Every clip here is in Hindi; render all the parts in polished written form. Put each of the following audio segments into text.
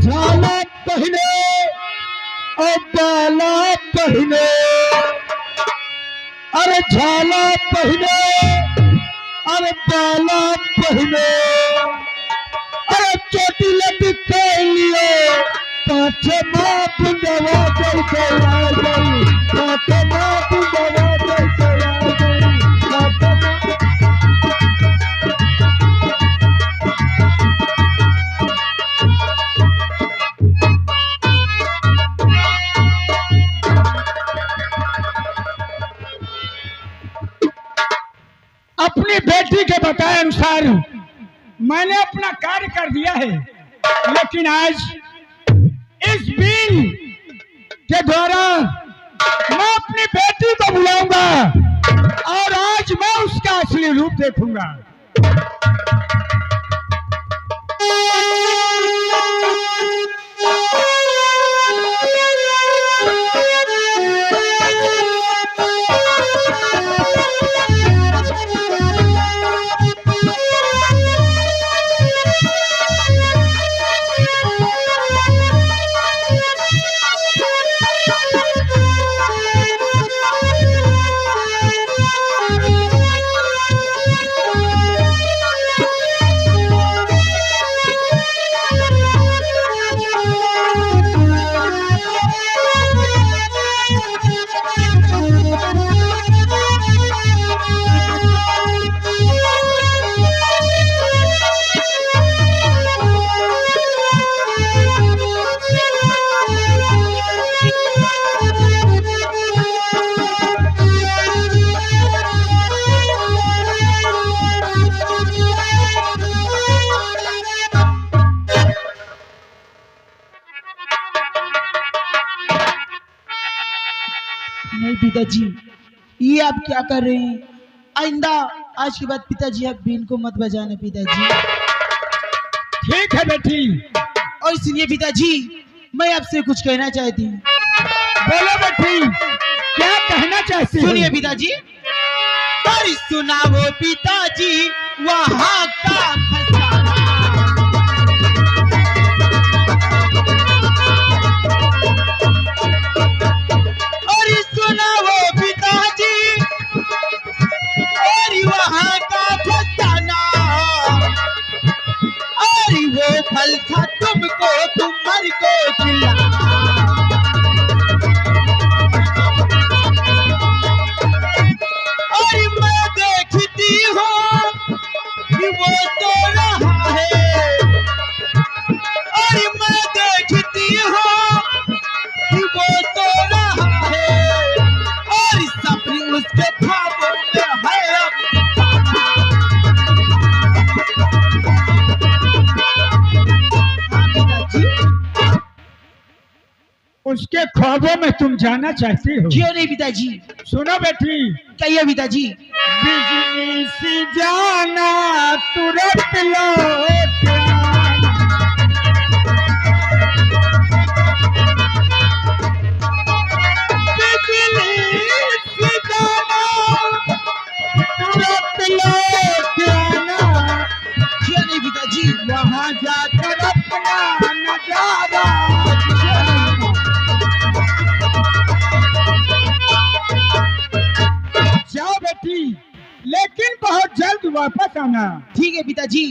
झाला पहने और बाला पहने, अरे झाला पहने अरे बाला पहने, अरे चोटी लटके लिए पाँच माँ बुंदवा जल गया गई, पाँच माँ बुंदवा जल गया गई, अपनी बेटी के बताए अनुसार मैंने अपना कार्य कर दिया है, लेकिन आज इस बीन के द्वारा मैं अपनी बेटी को बुलाऊंगा और आज मैं उसका असली रूप देखूंगा। नहीं पिताजी, ये आप क्या कर रहे हैं? आइंदा आज के बाद पिताजी आप बीन को मत बजाना पिताजी। ठीक है बेटी। और सुनिए पिताजी, मैं आपसे कुछ कहना चाहती हूँ। बोलो बेटी, क्या कहना चाहती हो? सुनिए पिताजी। अरे सुनाओ पिताजी वहाँ का फसाना, अरे सुनाओ पिताजी अरे वहाँ का फसाना, अरे वो फल था तुमको तुमर को खिलाना, अरे मैं देखती हूँ कि वो तो रहा है, अरे मैं देखती हूँ कि वो तो रहा है, और सपने उसके ख्वाबों में है अब उसके ख्वाबों में तुम जाना चाहती हो? क्यों नहीं पिताजी? सुनो बेटी, कहिए पिताजी। बिजली सी जाना तुरंत लौट आना, बिजली सी जाना तुरंत लौट आना, क्यों नहीं पिताजी? वहाँ जाकर अपना नजारा जाओ बेटी, लेकिन बहुत जल्द वापस आना। ठीक है पिताजी,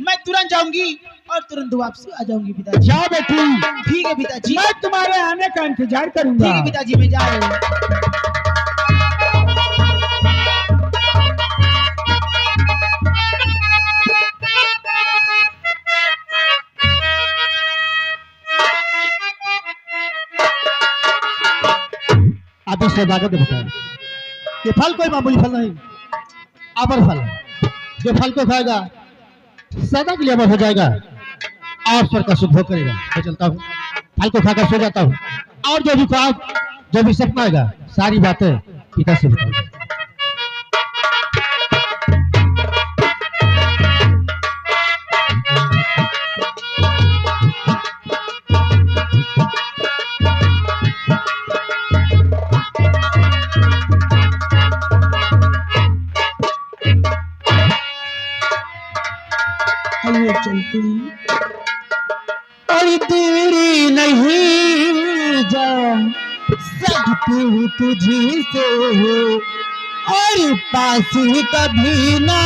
मैं तुरंत जाऊंगी और तुरंत वापस आ जाऊंगी पिताजी। जाओ बेटी। ठीक है पिताजी। मैं तुम्हारे आने का इंतजार करूंगा। ठीक है पिताजी, मैं जा रहा हूँ। आदि से लागत बताया कि फल कोई मामूली फल नहीं, अमर फल। जो फल को खाएगा सदा के लिए अमर हो जाएगा और स्वर्ग का सुख भोग करेगा। मैं चलता हूँ, फल को खाकर सो जाता हूँ, और जो भी ख्वाब जो भी सपना आएगा सारी बातें पिता से बताऊंगा। चलते और दूरी नहीं जा सकती हूँ तुझी से और पास कभी ना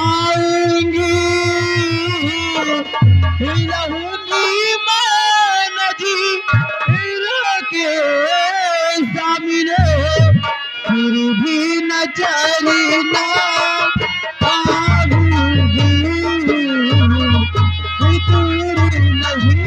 आऊंगी रहूंगी मैं जी के सामने फिर भी न चली ना आऊंगी दूर नहीं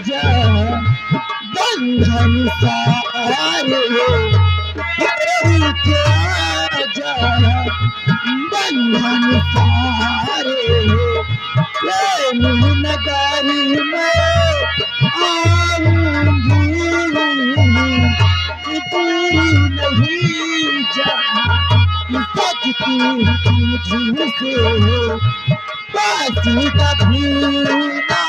जा बंधन सारे बंधन सारे प्रेम नगरी में आऊंगी पूरी नहीं जा सकती तुझसे पास कभी ना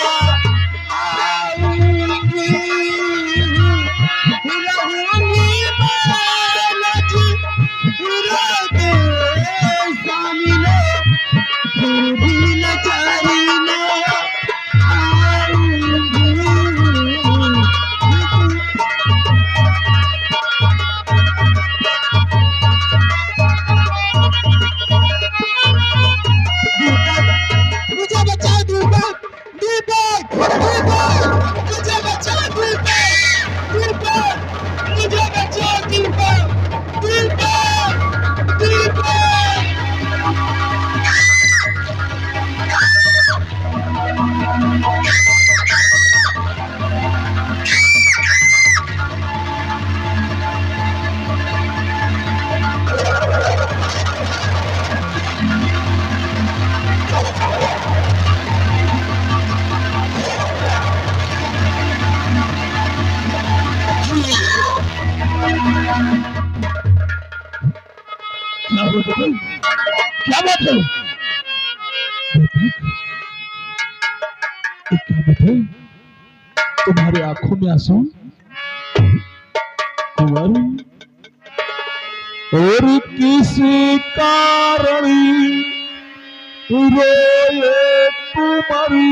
क्या बात है? क्या बात है? तुम्हारे आंखों में आंसू कुंवर और किसी कारण रोए तुम्हारी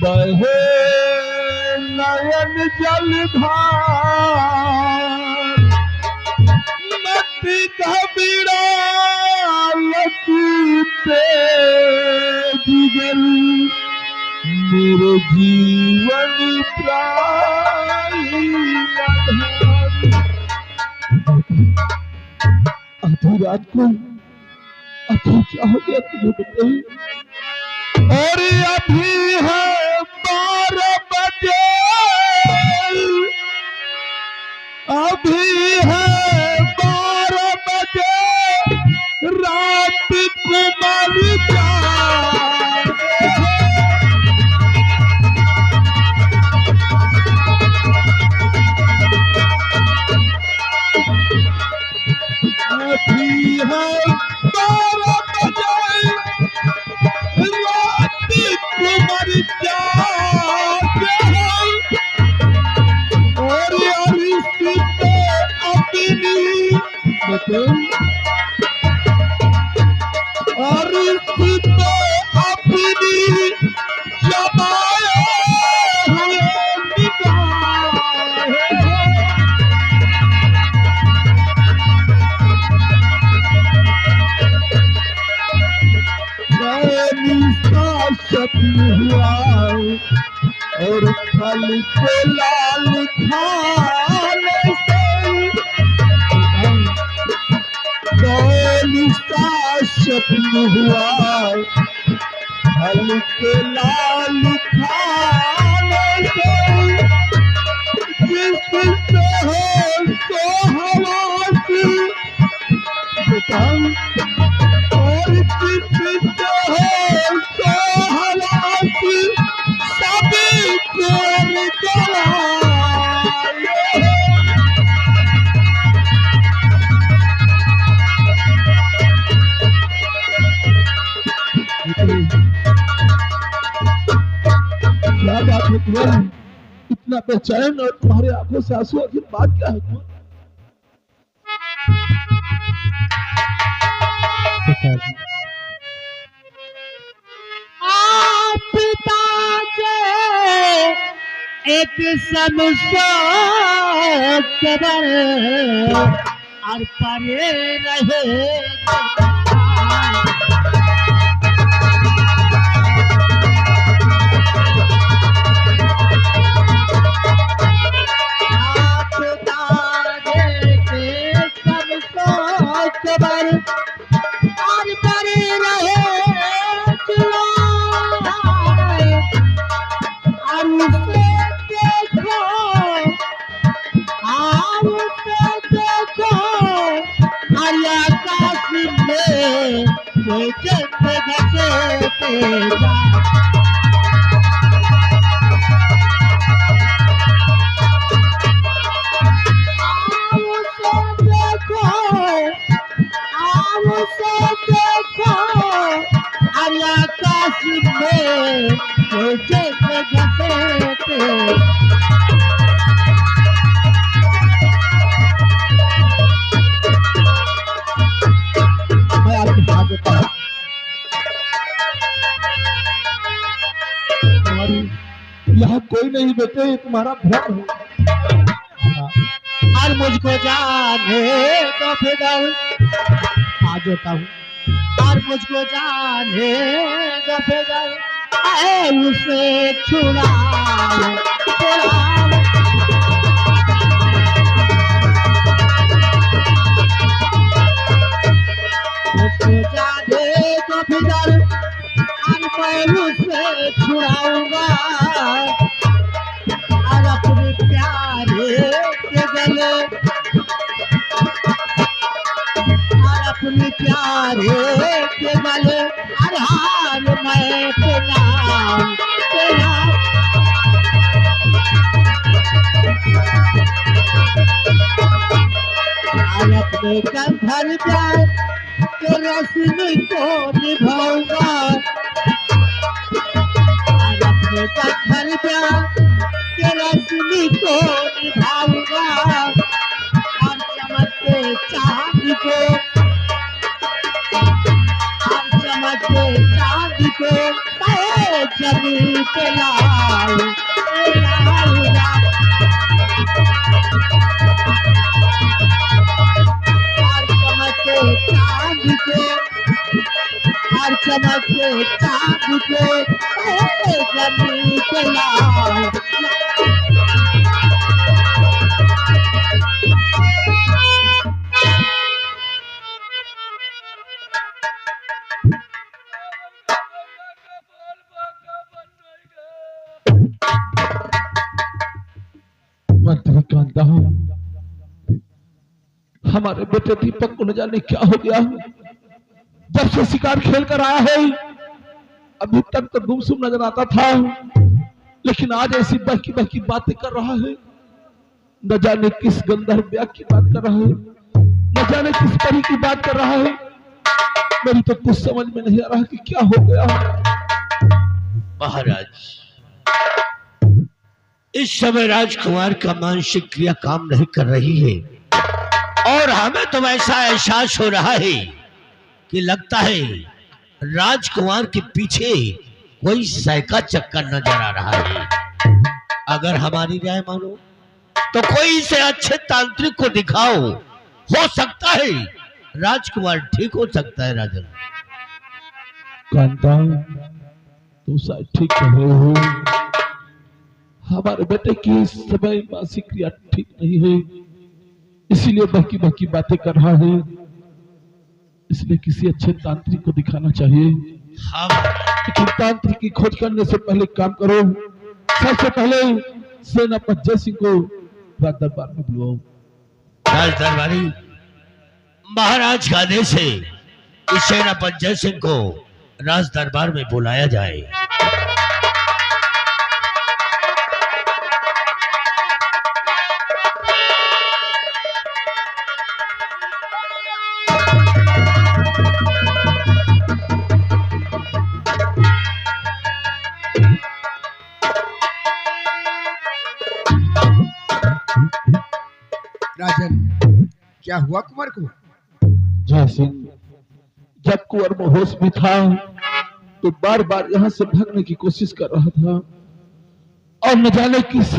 बहे नयन जलधार घबरा लगते जिगर मेरे जीवन आधी रात को आखिर क्या हो गया तुझे बताइए। और अभी है 12 बजे अभी है रात कुमार अभी है 12 बजे रात कुमार और अपनी और स्वप्न हुआ और फल को लाल खाने से कौन सा स्वप्न हुआ फल को लाल खाने से जिससे हो तो हवा की बताओ और जिससे हो तो हवा की सभी प्यार जलाए क्या बात है तुम्हारी इतना बेचैन और तुम्हारे आंखों से आंसू आखिर बात क्या है तुम्हारी पिताजी एक समसो कबर और परे रहे यहाँ कोई नहीं बेटे ये तुम्हारा भ्रम है और मुझको जाने तो फिदर आ जाता हूँ और मुझको जाने तो फिदर उसे छुड़ा मुझको जाने तो फिदर मैं उसे छुड़ाऊंगा और अपने प्यारे के गले और अपने प्यारे के गले और हार मैं पिलाऊं और अपने कंधर प्यार के रस्म को निभाऊंगा कंधर प्यार के रस्म को निभाऊंगा और चमकते चांद को और चमकते चांद को जमीन पे लाऊंगा और चमकते चांद को और चमकते चांद को जमीन पे लाऊंगा मंत्री कांता हमारे बेटे दीपक को न जाने क्या हो गया जब से शिकार खेल कर आया है अभी तक तो गुमसुम नजर आता था लेकिन आज ऐसी बहकी बातें कर रहा है न जाने किस गंधर्व व्याग की बात कर रहा है न जाने किस परी की बात कर रहा है मेरी तो कुछ समझ में नहीं आ रहा कि क्या हो गया महाराज इस समय राजकुमार का मानसिक क्रिया काम नहीं कर रही है और हमें तो ऐसा एहसास हो रहा है कि लगता है राजकुमार के पीछे कोई सैका चक्कर नजर आ रहा है। अगर हमारी राय मानो तो कोई इसे अच्छे तांत्रिक को दिखाओ, हो सकता है राजकुमार ठीक हो सकता है। राजन कांता तो शायद ठीक कह रहे हो। हमारे बेटे की इस समय मासिक क्रिया ठीक नहीं है, इसीलिए बहकी बहकी बातें कर रहा है। इसलिए किसी अच्छे तांत्रिक को दिखाना चाहिए। हाँ लेकिन तांत्रिक की खोज करने से पहले काम करो, सबसे पहले सेनापति जय सिंह को राज दरबार में बुलाओ। राज दरबारी, महाराज का आदेश है कि सेनापति जय सिंह को राज दरबार में बुलाया जाए। राजन, क्या हुआ कुंवर को? जय सिंह जब कुंवर में होश में था तो बार बार यहाँ से भागने की कोशिश कर रहा था और न जाने किस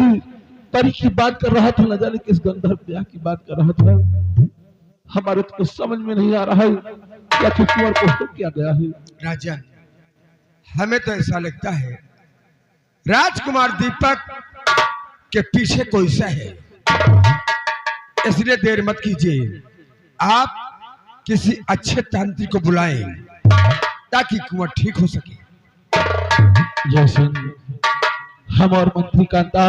परी की बात कर रहा था, न जाने किस गंधर्व ब्याह की बात कर रहा था। हमारे तो कुछ समझ में नहीं आ रहा है या कि कुंवर को हो क्या गया है। राजन, हमें तो ऐसा लगता है राजकुमार दीपक के पीछे कोई सा है, इसलिए देर मत कीजिए। आप किसी अच्छे तांत्रिक को बुलाएं ताकि कुंवर ठीक हो सके। जय सिंह, हम और मंत्री कांता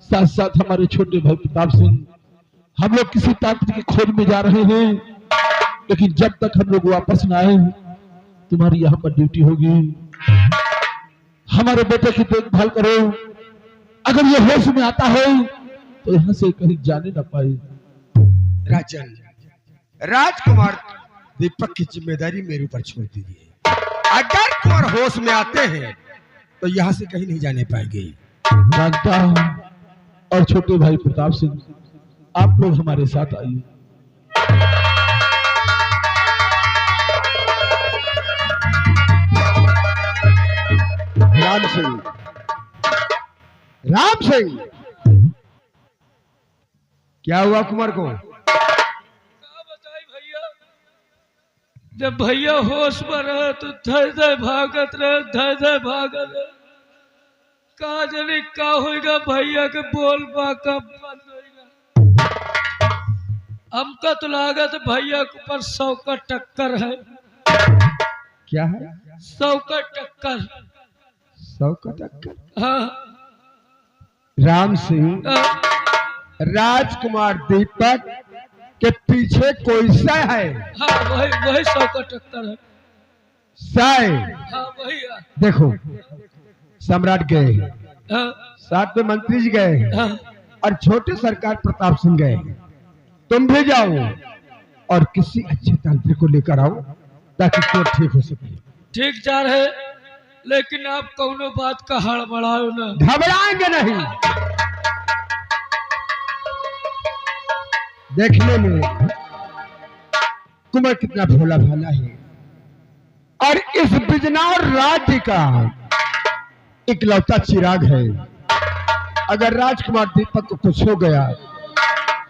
साथ साथ हमारे छोटे भाई प्रताप सिंह, हम लोग किसी तांत्रिक की खोज में जा रहे हैं, लेकिन जब तक हम लोग वापस न आए तुम्हारी यहाँ पर ड्यूटी होगी। हमारे बेटे की देखभाल करो, अगर ये होश में आता है तो यहाँ से कहीं जाने न पाए। राजन, राजकुमार दीपक की जिम्मेदारी मेरे ऊपर छोड़ दीजिए। अगर कुंवर होश में आते हैं तो यहाँ से कहीं नहीं जाने पाएंगे। कांता और छोटे भाई प्रताप सिंह, आप लोग हमारे साथ आइए। राम सिंह, राम सिंह, क्या हुआ कुंवर को? जब भैया होश में रहे तो धय धय भागत रहे, धय धय भागत रहे। कहा जाने का होगा, भैया के बोल बाका बंद होगा। हमका तो लागत भैया के ऊपर 100 का टक्कर है। क्या है? 100 का टक्कर। 100 का टक्कर? हाँ राम सिंह, हाँ। राजकुमार दीपक के पीछे कोई सा है? हाँ वही 100 का टक्कर है। साय, हाँ वही है। देखो, सम्राट गए, हाँ साथ में मंत्री जी गए हाँ। और छोटे सरकार प्रताप सिंह गए। तुम भी जाओ और किसी अच्छे तांत्रिक को लेकर आओ ताकि कोई ठीक हो सके। ठीक जा रहे, लेकिन आप कौनो बात का हड़बड़ाओ ना। घबराएंगे नहीं। देखने में कुंवर कितना भोला भाला है और इस बिजनौर राज्य का इकलौता चिराग है। अगर राजकुमार दीपक को कुछ हो गया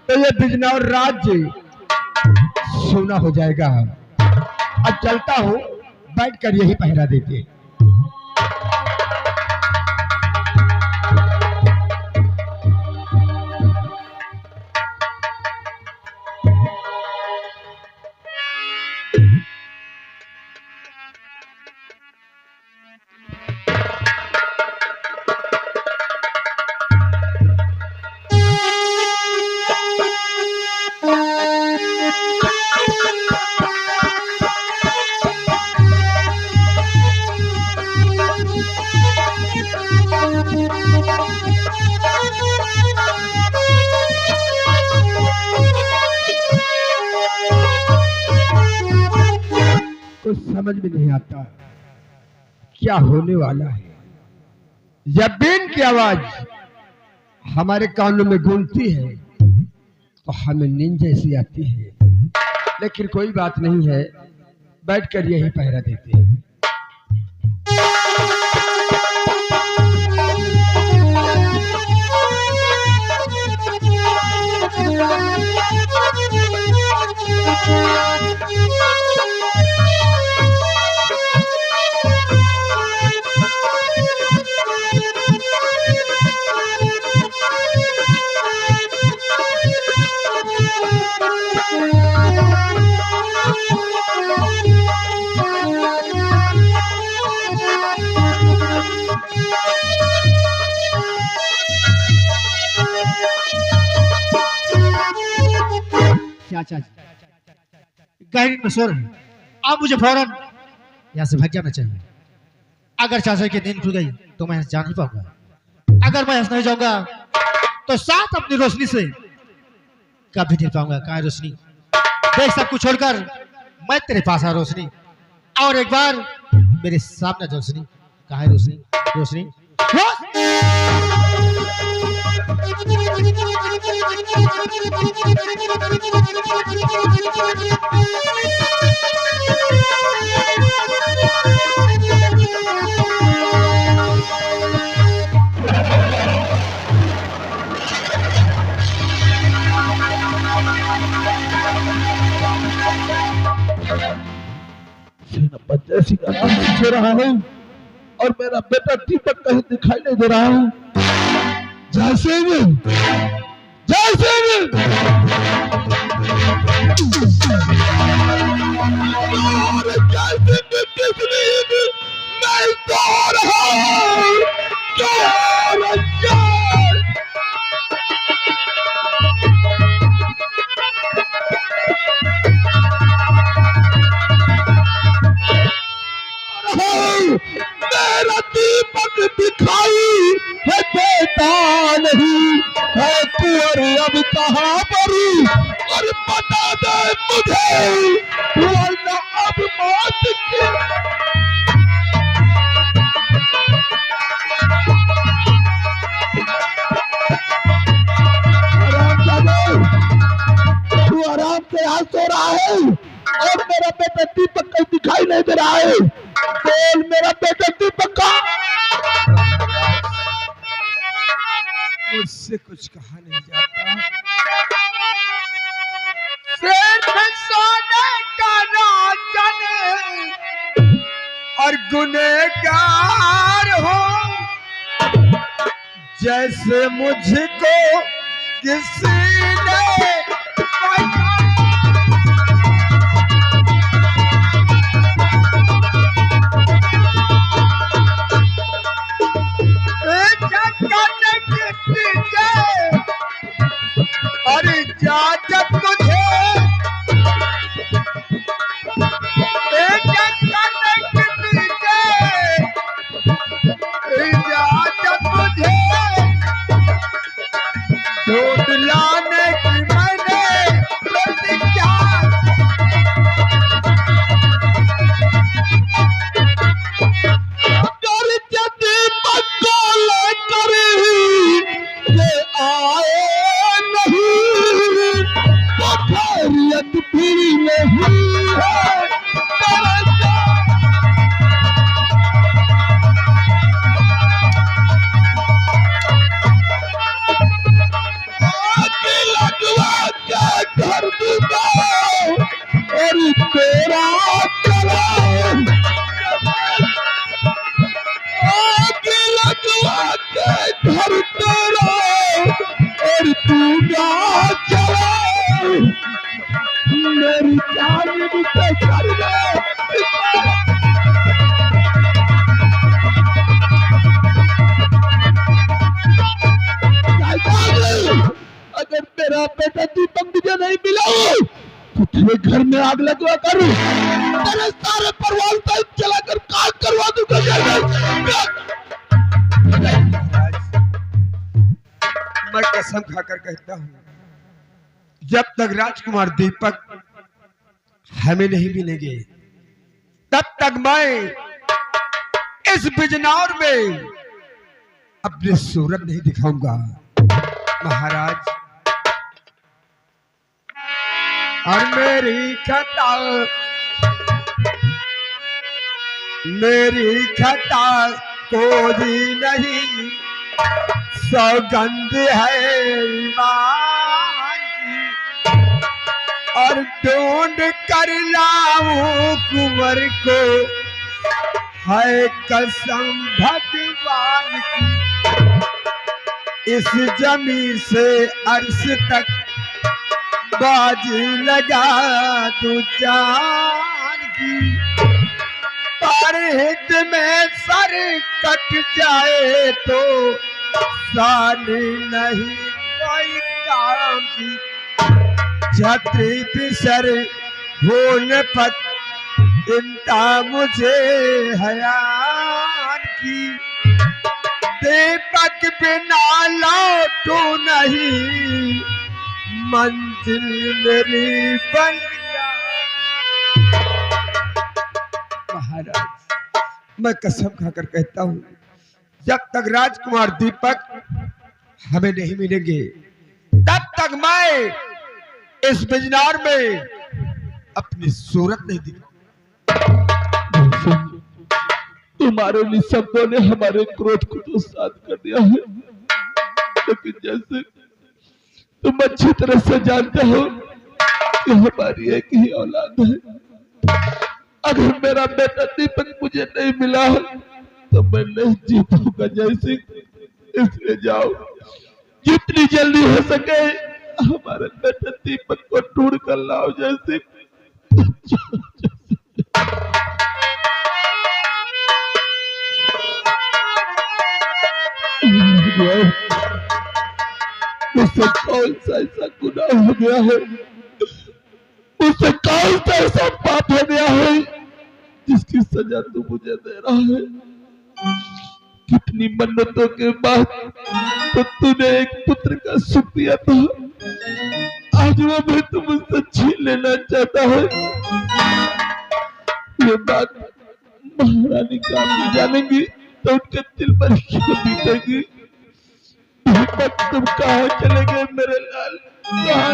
तो ये बिजनौर राज्य सोना हो जाएगा। अब चलता हूँ, बैठकर यही पहरा देते। कुछ समझ में नहीं आता क्या होने वाला है। जब बीन की आवाज हमारे कानों में गूंजती है तो हमें नींद जैसी आती है, लेकिन कोई बात नहीं है, बैठकर यही पहरा देते हैं। चाचा गहरी में सो रहे हैं। अब मुझे फौरन यहाँ से भाग जाना चाहिए। अगर चाचा की नींद खुल गई तो मैं जा नहीं पाऊंगा। अगर मैं नहीं जाऊंगा तो साथ अपनी रोशनी से कभी नहीं पाऊंगा। कहाँ है रोशनी? देख सब कुछ छोड़कर मैं तेरे पास आ रोशनी, और एक बार मेरे सामने रोशनी। कहाँ है रोशनी? रोशनी सेनापति जैसी का नाम सो रहा है और मेरा बेटा दीपक कहीं दिखाई नहीं दे रहा है। जैसे मैं तो रहा हूं। मेरा दीपक दिखाई है देता नहीं है, कुंवर अब कहाँ पर और बता दे मुझे, वरना अब मौत की तू आराम से यहाँ सो रहा है और मेरा बेटा दीपक कहीं दिखाई नहीं दे रहा है। बोल मेरा बेटा दीपक का। मुझसे कुछ कहा नहीं जाता। सिर्फ सोने का राजन और गुनहगार हो, जैसे मुझको किसी ने और इजाजत मुझे इजाजत मुझे ढूंढ लाने की मैंने प्रतिज्ञा। दीपक को लेकर ये आए नहीं तो खैरियत भी नहीं है। लगवा के घर दूंगा और तेरा चला लगवा के घर तेरा और तू ना चला मेरी जान पे कर दे। अगर तेरा बेटा दीपक मुझे नहीं मिला तो तेरे घर में आग लगवा कर तेरे सारे परिवार का चलाकर काट करवा दूंगा। मैं कसम खाकर कहता हूँ, जब तक राजकुमार दीपक हमें नहीं मिलेंगे तब तक मैं इस बिजनौर में अपनी सूरत नहीं दिखाऊंगा। महाराज, और मेरी खता कोई नहीं, सौगंध है ईमान की, और ढूंढ कर लाऊं कुंवर को है कसम भगवान की। इस जमी से अर्श तक बाजी लगा तू जान की, पर हित में सर कट जाए तो साली नहीं कोई काम की। छत्री पिसर हो न पत चिंता मुझे हयान की दीपक बिना लौटू नहीं मंजिल मेरी बन महाराज मैं कसम खाकर कहता हूं जब तक राजकुमार दीपक हमें नहीं मिलेंगे तब तक मैं इस बिजनौर में अपनी सूरत नहीं दिखाऊंगा। तुम्हारे लिए शब्दों ने हमारे क्रोध को तो शांत कर दिया है, लेकिन जैसे तुम अच्छी तरह से जानते हो कि हमारी एक ही औलाद है। अगर मेरा बेटा दीपक मुझे नहीं मिला तो मैं नहीं जी पाऊंगा जैसे, इसलिए जाओ जितनी जल्दी हो सके हमारे बेटे दीपक को ढूंढ कर लाओ जैसे। मुझसे कौन सा ऐसा गुनाह हो गया है, मुझसे कौन सा ऐसा पाप हो गया है जिसकी सजा तू मुझे दे रहा है। कितनी मन्नतों के बाद तो तूने एक पुत्र का सुख दिया था, आज वो भी तू मुझसे छीन लेना चाहता है। ये बात महारानी कामी जानेंगी तो उनके दिल पर क्यों बीतेगी। दीपक तुम कहाँ चले गए मेरे लाल, कहाँ